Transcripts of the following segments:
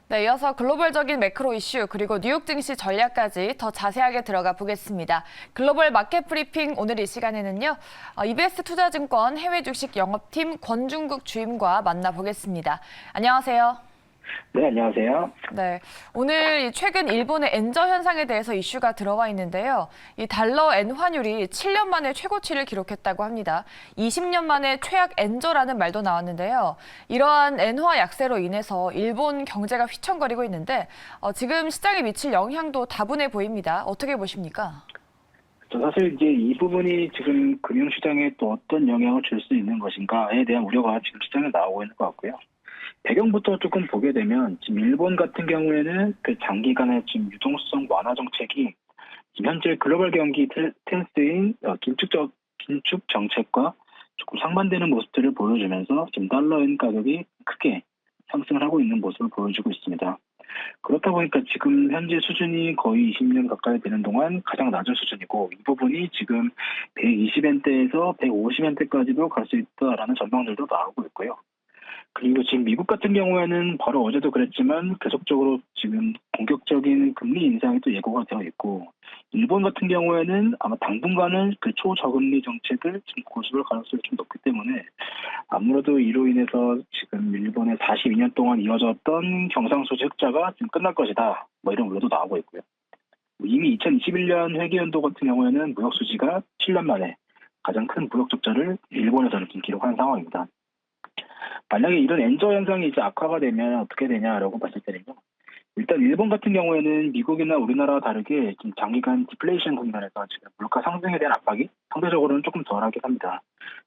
네, 이어서 글로벌적인 매크로 이슈 그리고 뉴욕 증시 전략까지 더 자세하게 들어가 보겠습니다. 글로벌 마켓 브리핑 오늘 이 시간에는요. EBS 투자증권 해외 주식 영업팀 권중국 주임과 만나보겠습니다. 안녕하세요. 네, 안녕하세요. 네, 오늘 최근 일본의 엔저 현상에 대해서 이슈가 들어와 있는데요. 이 달러 엔 환율이 7년 만에 최고치를 기록했다고 합니다. 20년 만에 최악 엔저라는 말도 나왔는데요. 이러한 엔화 약세로 인해서 일본 경제가 휘청거리고 있는데 지금 시장에 미칠 영향도 다분해 보입니다. 어떻게 보십니까? 사실 이제 이 부분이 지금 금융시장에 또 어떤 영향을 줄 수 있는 것인가에 대한 우려가 지금 시장에 나오고 있는 것 같고요. 배경부터 조금 보게 되면 지금 일본 같은 경우에는 그 장기간의 지금 유동성 완화 정책이 지금 현재 글로벌 경기 텐스인 긴축 정책과 조금 상반되는 모습들을 보여주면서 지금 달러엔 가격이 크게 상승을 하고 있는 모습을 보여주고 있습니다. 그렇다 보니까 지금 현재 수준이 거의 20년 가까이 되는 동안 가장 낮은 수준이고 이 부분이 지금 120엔대에서 150엔대까지도 갈 수 있다라는 전망들도 나오고 있고요. 그리고 지금 미국 같은 경우에는 바로 어제도 그랬지만 계속적으로 지금 본격적인 금리 인상이 또 예고가 되어 있고 일본 같은 경우에는 아마 당분간은 그 초저금리 정책을 지금 고수할 가능성이 좀 높기 때문에 아무래도 이로 인해서 지금 일본의 42년 동안 이어졌던 경상수지 흑자가 지금 끝날 것이다. 뭐 이런 우려도 나오고 있고요. 이미 2021년 회계연도 같은 경우에는 무역수지가 7년 만에 가장 큰 무역 적자를 일본에서는 지금 기록한 상황입니다. 만약에 이런 엔저 현상이 이제 악화가 되면 어떻게 되냐라고 봤을 때는요. 일단 일본 같은 경우에는 미국이나 우리나라와 다르게 지금 장기간 디플레이션 국면에서 지금 물가 상승에 대한 압박이 상대적으로는 조금 덜하긴 합니다.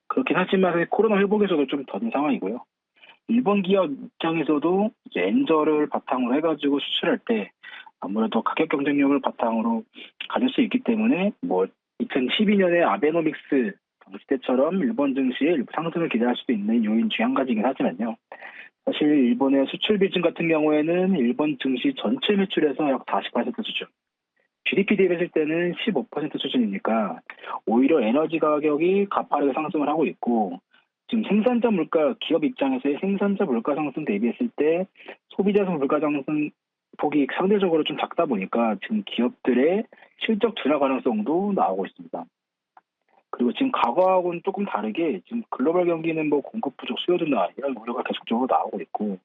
그렇긴 하지만 코로나 회복에서도 좀 더딘 상황이고요. 일본 기업 입장에서도 이제 엔저를 바탕으로 해가지고 수출할 때 아무래도 가격 경쟁력을 바탕으로 가질 수 있기 때문에 뭐 2012년에 아베노믹스 당시 때처럼 일본 증시의 일부 상승을 기대할 수도 있는 요인 중 한 가지이긴 하지만요. 사실 일본의 수출 비중 같은 경우에는 일본 증시 전체 매출에서 약 40% 수준. GDP 대비했을 때는 15% 수준이니까 오히려 에너지 가격이 가파르게 상승을 하고 있고 지금 생산자 물가 기업 입장에서의 생산자 물가 상승 대비했을 때 소비자 물가 상승 폭이 상대적으로 좀 작다 보니까 지금 기업들의 실적 둔화 가능성도 나오고 있습니다. 그리고 지금 과거하고는 조금 다르게 지금 글로벌 경기는 뭐 공급 부족 수요 둔화 이런 우려가 계속적으로 나오고 있고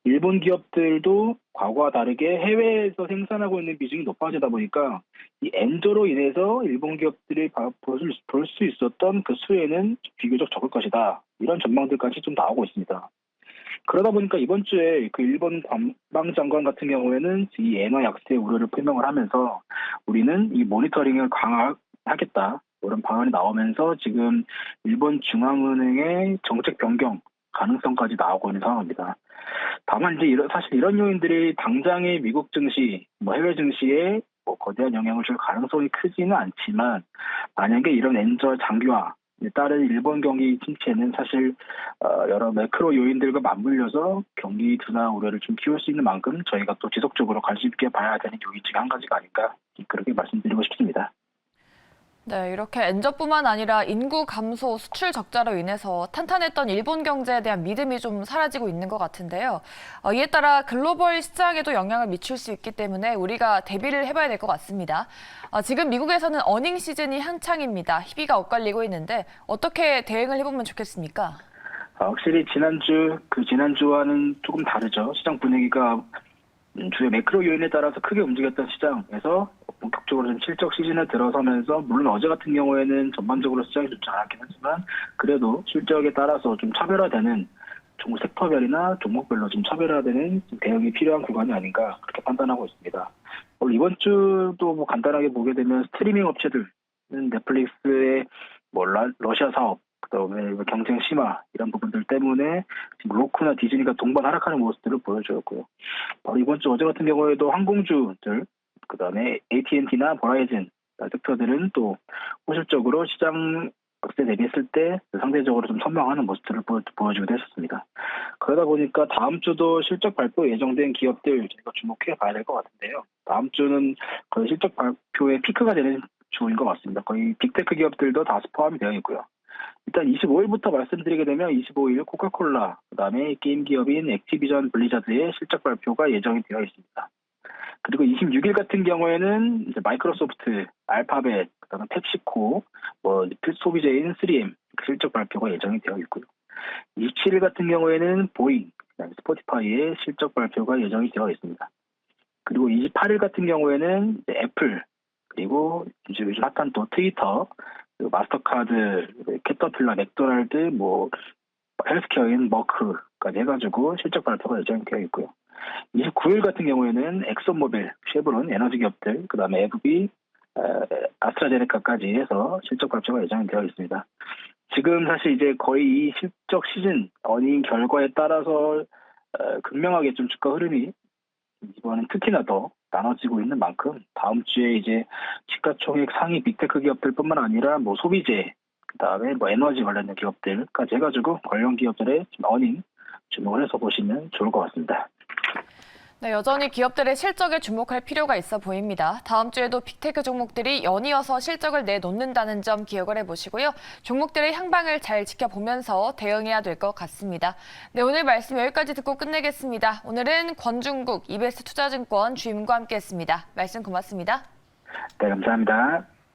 일본 기업들도 과거와 다르게 해외에서 생산하고 있는 비중이 높아지다 보니까 이 엔저로 인해서 일본 기업들이 볼 수 있었던 그 수혜는 비교적 적을 것이다. 이런 전망들까지 좀 나오고 있습니다. 그러다 보니까 이번 주에 그 일본 관방장관 같은 경우에는 이 엔화 약세 우려를 표명을 하면서 우리는 이 모니터링을 강화하겠다. 이런 방안이 나오면서 지금 일본 중앙은행의 정책 변경 가능성까지 나오고 있는 상황입니다. 다만 이제 사실 이런 요인들이 당장의 미국 증시, 뭐 해외 증시에 뭐 거대한 영향을 줄 가능성이 크지는 않지만 만약에 이런 엔저 장기화에 따른 일본 경기 침체는 사실 여러 매크로 요인들과 맞물려서 경기 둔화 우려를 좀 키울 수 있는 만큼 저희가 또 지속적으로 관심 있게 봐야 되는 요인 중에 한 가지가 아닐까 그렇게 말씀드리고 싶습니다. 네, 이렇게 엔저뿐만 아니라 인구 감소, 수출 적자로 인해서 탄탄했던 일본 경제에 대한 믿음이 좀 사라지고 있는 것 같은데요. 이에 따라 글로벌 시장에도 영향을 미칠 수 있기 때문에 우리가 대비를 해봐야 될 것 같습니다. 지금 미국에서는 어닝 시즌이 한창입니다. 희비가 엇갈리고 있는데 어떻게 대응을 해보면 좋겠습니까? 확실히 지난주와는 조금 다르죠. 시장 분위기가 주요 매크로 요인에 따라서 크게 움직였던 시장에서 본격적으로 좀 실적 시즌에 들어서면서 물론 어제 같은 경우에는 전반적으로 시장이 좋지 않았긴 하지만 그래도 실적에 따라서 좀 차별화되는 종목 섹터별이나 종목별로 좀 차별화되는 대응이 필요한 구간이 아닌가 그렇게 판단하고 있습니다. 이번 주도 뭐 간단하게 보게 되면 스트리밍 업체들은 넷플릭스의 뭐 러시아 사업 그다음에 경쟁 심화 이런 부분들 때문에 지금 로쿠나 디즈니가 동반 하락하는 모습들을 보여주었고요. 바로 이번 주 어제 같은 경우에도 항공주들 그다음에 AT&T나 버라이즌 섹터들은 또 호실적으로 시장 박세 대비했을 때 상대적으로 좀 선방하는 모습들을 보여주기도 했었습니다. 그러다 보니까 다음 주도 실적 발표 예정된 기업들 저희가 주목해 봐야 될 것 같은데요. 다음 주는 거의 실적 발표의 피크가 되는 주인 것 같습니다. 거의 빅테크 기업들도 다수 포함이 되어 있고요. 일단 25일부터 말씀드리게 되면 25일 코카콜라, 그다음에 게임 기업인 액티비전 블리자드의 실적 발표가 예정이 되어 있습니다. 그리고 26일 같은 경우에는 이제 마이크로소프트, 알파벳, 그다음에 펩시코, 소비자인 3M 실적 발표가 예정이 되어 있고요. 27일 같은 경우에는 보잉, 그다음에 스포티파이의 실적 발표가 예정이 되어 있습니다. 그리고 28일 같은 경우에는 이제 애플, 그리고 요즘 핫한 또 트위터, 그리고 마스터카드, 캐터필러, 맥도날드, 헬스케어인 머크까지 해가지고 실적 발표가 예정이 되어 있고요. 29일 같은 경우에는 엑소모빌, 쉐브론, 에너지 기업들, 그 다음에 FB, 아스트라제네카까지 해서 실적 발표가 예정이 되어 있습니다. 지금 사실 이제 거의 이 실적 시즌 어닝 결과에 따라서 극명하게 좀 주가 흐름이 이번엔 특히나 더 나눠지고 있는 만큼 다음 주에 이제 시가총액 상위 빅테크 기업들뿐만 아니라 소비재, 그다음에 에너지 관련된 기업들까지 해가지고 관련 기업들의 어닝 주목을 해서 보시면 좋을 것 같습니다. 네, 여전히 기업들의 실적에 주목할 필요가 있어 보입니다. 다음 주에도 빅테크 종목들이 연이어서 실적을 내놓는다는 점 기억을 해보시고요. 종목들의 향방을 잘 지켜보면서 대응해야 될 것 같습니다. 네, 오늘 말씀 여기까지 듣고 끝내겠습니다. 오늘은 권중국 EBS 투자증권 주임과 함께했습니다. 말씀 고맙습니다. 네, 감사합니다.